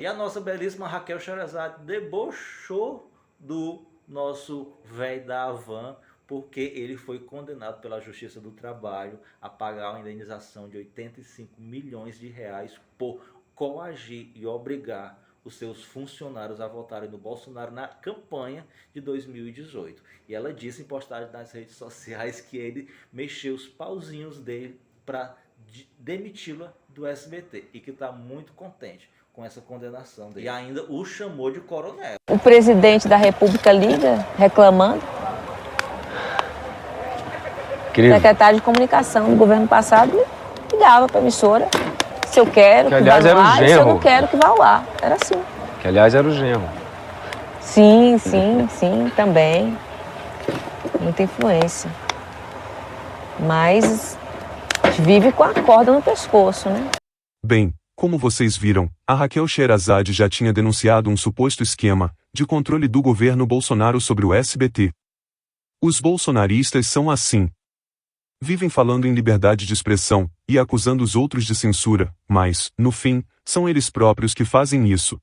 E a nossa belíssima Raquel Sherazade debochou do nosso velho da Havan, porque ele foi condenado pela Justiça do Trabalho a pagar uma indenização de 85 milhões de reais por coagir e obrigar os seus funcionários a votarem no Bolsonaro na campanha de 2018. E ela disse em postagem nas redes sociais que ele mexeu os pauzinhos dele para demiti-la do SBT e que está muito contente com essa condenação dele. E ainda o chamou de coronel. O presidente da República liga reclamando. Incrível. O secretário de comunicação do governo passado ligava para a emissora. Se eu quero que aliás, vá era o lá, e se eu genro. não quero que vá lá. Era assim. Que, aliás, era o genro. Sim, também. Muita influência. Mas vive com a corda no pescoço, né? Bem, como vocês viram, a Raquel Sherazade já tinha denunciado um suposto esquema de controle do governo Bolsonaro sobre o SBT. Os bolsonaristas são assim. Vivem falando em liberdade de expressão e acusando os outros de censura, mas, no fim, são eles próprios que fazem isso.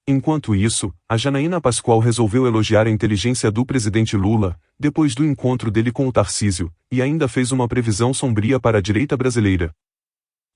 Enquanto isso, a Janaína Pascoal resolveu elogiar a inteligência do presidente Lula, depois do encontro dele com o Tarcísio, e ainda fez uma previsão sombria para a direita brasileira.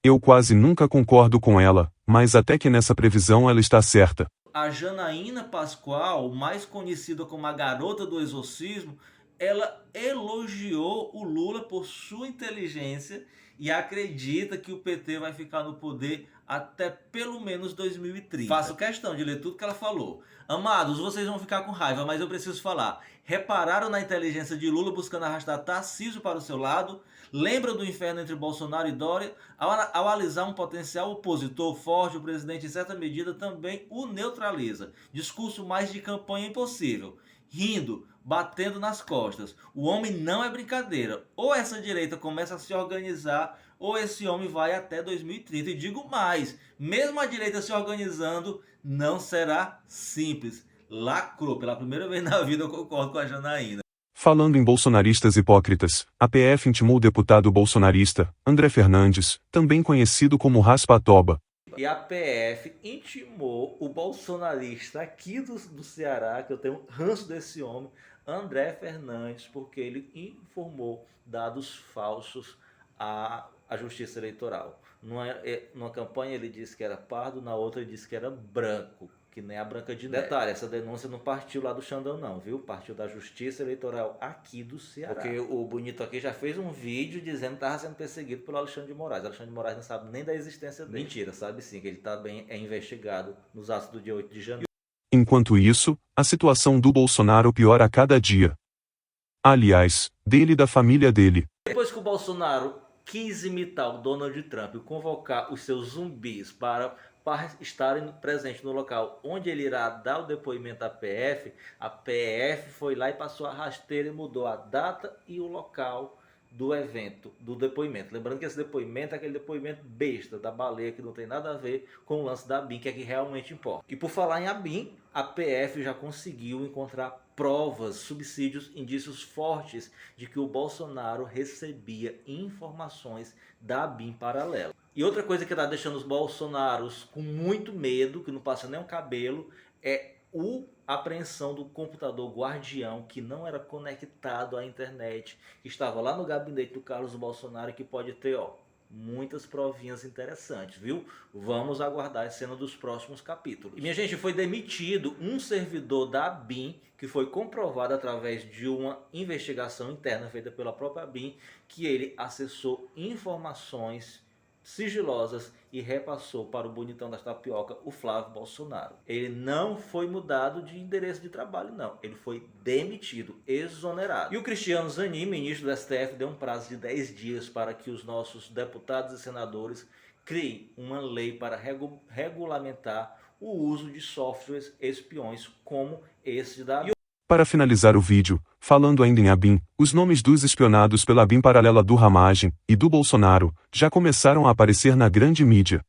Eu quase nunca concordo com ela, mas até que nessa previsão ela está certa. A Janaína Pascoal, mais conhecida como a garota do exorcismo, ela elogiou o Lula por sua inteligência e acredita que o PT vai ficar no poder até pelo menos 2030. Faço questão de ler tudo que ela falou. Amados, vocês vão ficar com raiva, mas eu preciso falar. Repararam na inteligência de Lula buscando arrastar Tarcísio para o seu lado? Lembram do inferno entre Bolsonaro e Dória? Ao alisar um potencial opositor forte, o presidente, em certa medida, também o neutraliza. Discurso mais de campanha impossível. Rindo, batendo nas costas. O homem não é brincadeira. Ou essa direita começa a se organizar, ou esse homem vai até 2030. E digo mais, mesmo a direita se organizando, não será simples. Lacrou. Pela primeira vez na vida eu concordo com a Janaína. Falando em bolsonaristas hipócritas, a PF intimou o deputado bolsonarista, André Fernandes, também conhecido como Raspa-Toba. E a PF intimou o bolsonarista aqui do Ceará, que eu tenho ranço desse homem, André Fernandes, porque ele informou dados falsos à Justiça Eleitoral. Numa campanha ele disse que era pardo, na outra ele disse que era branco, que nem a Branca de Neve. Detalhe, essa denúncia não partiu lá do Xandão não, viu? Partiu da Justiça Eleitoral aqui do Ceará. Porque o bonito aqui já fez um vídeo dizendo que estava sendo perseguido pelo Alexandre de Moraes. O Alexandre de Moraes não sabe nem da existência dele. Mentira, sabe sim, que ele também é investigado nos atos do dia 8 de janeiro. Enquanto isso, a situação do Bolsonaro piora a cada dia. Aliás, dele e da família dele. Depois que o Bolsonaro quis imitar o Donald Trump e convocar os seus zumbis para estarem presentes no local onde ele irá dar o depoimento à PF, a PF foi lá e passou a rasteira e mudou a data e o local do evento, do depoimento. Lembrando que esse depoimento é aquele depoimento besta da baleia que não tem nada a ver com o lance da ABIN, que é que realmente importa. E por falar em ABIN, a PF já conseguiu encontrar provas, subsídios, indícios fortes de que o Bolsonaro recebia informações da ABIN paralela. E outra coisa que está deixando os bolsonaros com muito medo, que não passa nem um cabelo, é a apreensão do computador guardião que não era conectado à internet, que estava lá no gabinete do Carlos Bolsonaro, que pode ter muitas provinhas interessantes, viu? Vamos aguardar a cena dos próximos capítulos. E minha gente, foi demitido um servidor da ABIN, que foi comprovado através de uma investigação interna feita pela própria ABIN, que ele acessou informações sigilosas e repassou para o bonitão das tapioca, o Flávio Bolsonaro. Ele não foi mudado de endereço de trabalho, não. Ele foi demitido, exonerado. E o Cristiano Zanin, ministro do STF, deu um prazo de 10 dias para que os nossos deputados e senadores criem uma lei para regulamentar o uso de softwares espiões como esse da ABIN. Para finalizar o vídeo, falando ainda em ABIN, os nomes dos espionados pela ABIN paralela do Ramagem e do Bolsonaro já começaram a aparecer na grande mídia.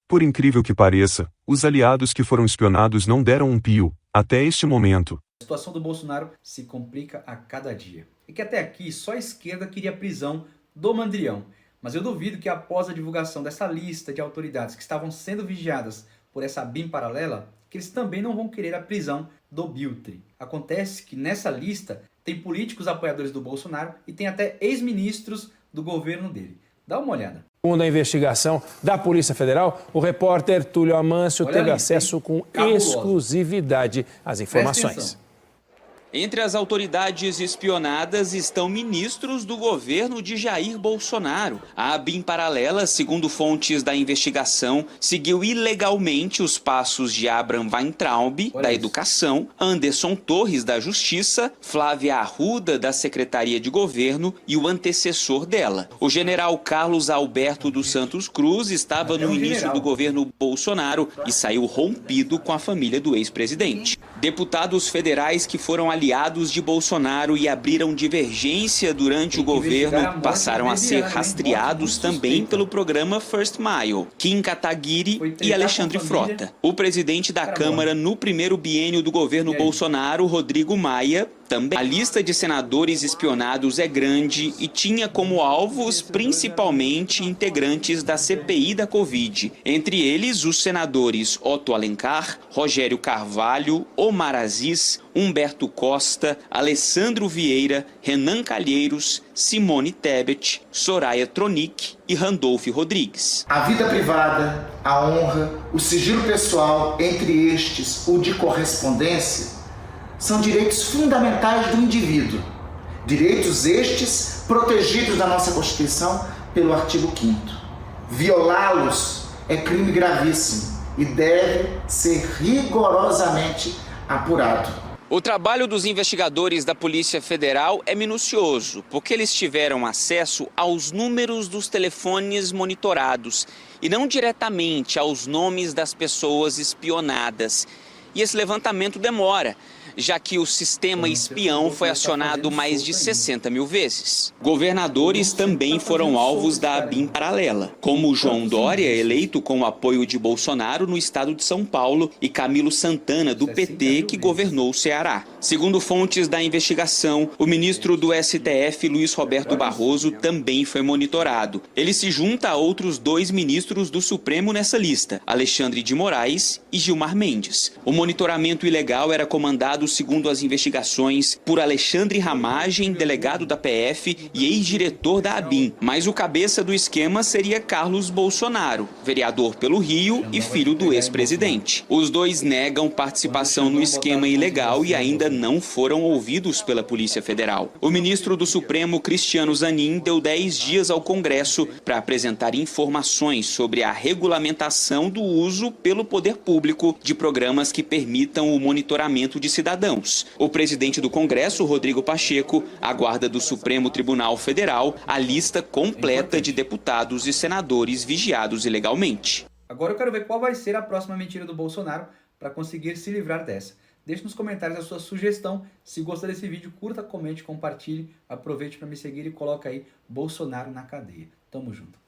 Por incrível que pareça, os aliados que foram espionados não deram um pio, até este momento. A situação do Bolsonaro se complica a cada dia. E que até aqui só a esquerda queria a prisão do Mandrião. Mas eu duvido que após a divulgação dessa lista de autoridades que estavam sendo vigiadas por essa ABIN paralela que eles também não vão querer a prisão do Biltre. Acontece que nessa lista tem políticos apoiadores do Bolsonaro e tem até ex-ministros do governo dele. Dá uma olhada. Segundo a investigação da Polícia Federal, o repórter Túlio Amâncio teve acesso com exclusividade às informações. Entre as autoridades espionadas estão ministros do governo de Jair Bolsonaro. A ABIN paralela, segundo fontes da investigação, seguiu ilegalmente os passos de Abraham Weintraub, da Educação, Anderson Torres, da Justiça, Flávia Arruda, da Secretaria de Governo e o antecessor dela. O general Carlos Alberto dos Santos Cruz estava no início do governo Bolsonaro e saiu rompido com a família do ex-presidente. Deputados federais que foram aliados de Bolsonaro e abriram divergência durante o governo passaram a ser rastreados também pelo programa First Mile, Kim Kataguiri e Alexandre Frota. O presidente da Câmara no primeiro biênio do governo Bolsonaro, Rodrigo Maia, também. A lista de senadores espionados é grande e tinha como alvos principalmente integrantes da CPI da Covid. Entre eles, os senadores Otto Alencar, Rogério Carvalho, Omar Aziz, Humberto Costa, Alessandro Vieira, Renan Calheiros, Simone Tebet, Soraya Tronic e Randolph Rodrigues. A vida privada, a honra, o sigilo pessoal, entre estes o de correspondência, são direitos fundamentais do indivíduo. Direitos estes protegidos da nossa Constituição pelo artigo 5º. Violá-los é crime gravíssimo e deve ser rigorosamente apurado. O trabalho dos investigadores da Polícia Federal é minucioso, porque eles tiveram acesso aos números dos telefones monitorados e não diretamente aos nomes das pessoas espionadas. E esse levantamento demora, já que o sistema espião foi acionado mais de 60 mil vezes. Governadores também foram alvos da ABIN paralela, como João Dória, eleito com o apoio de Bolsonaro no estado de São Paulo, e Camilo Santana, do PT, que governou o Ceará. Segundo fontes da investigação, o ministro do STF, Luiz Roberto Barroso, também foi monitorado. Ele se junta a outros 2 ministros do Supremo nessa lista, Alexandre de Moraes e Gilmar Mendes. O monitoramento ilegal era comandado, segundo as investigações, por Alexandre Ramagem, delegado da PF e ex-diretor da ABIN. Mas o cabeça do esquema seria Carlos Bolsonaro, vereador pelo Rio e filho do ex-presidente. Os 2 negam participação no esquema ilegal e ainda não foram ouvidos pela Polícia Federal. O ministro do Supremo, Cristiano Zanin, deu 10 dias ao Congresso para apresentar informações sobre a regulamentação do uso pelo poder público de programas que permitam o monitoramento de cidadãos. O presidente do Congresso, Rodrigo Pacheco, aguarda do Supremo Tribunal Federal a lista completa de deputados e senadores vigiados ilegalmente. Agora eu quero ver qual vai ser a próxima mentira do Bolsonaro para conseguir se livrar dessa. Deixe nos comentários a sua sugestão. Se gostou desse vídeo, curta, comente, compartilhe. Aproveite para me seguir e coloque aí Bolsonaro na cadeia. Tamo junto.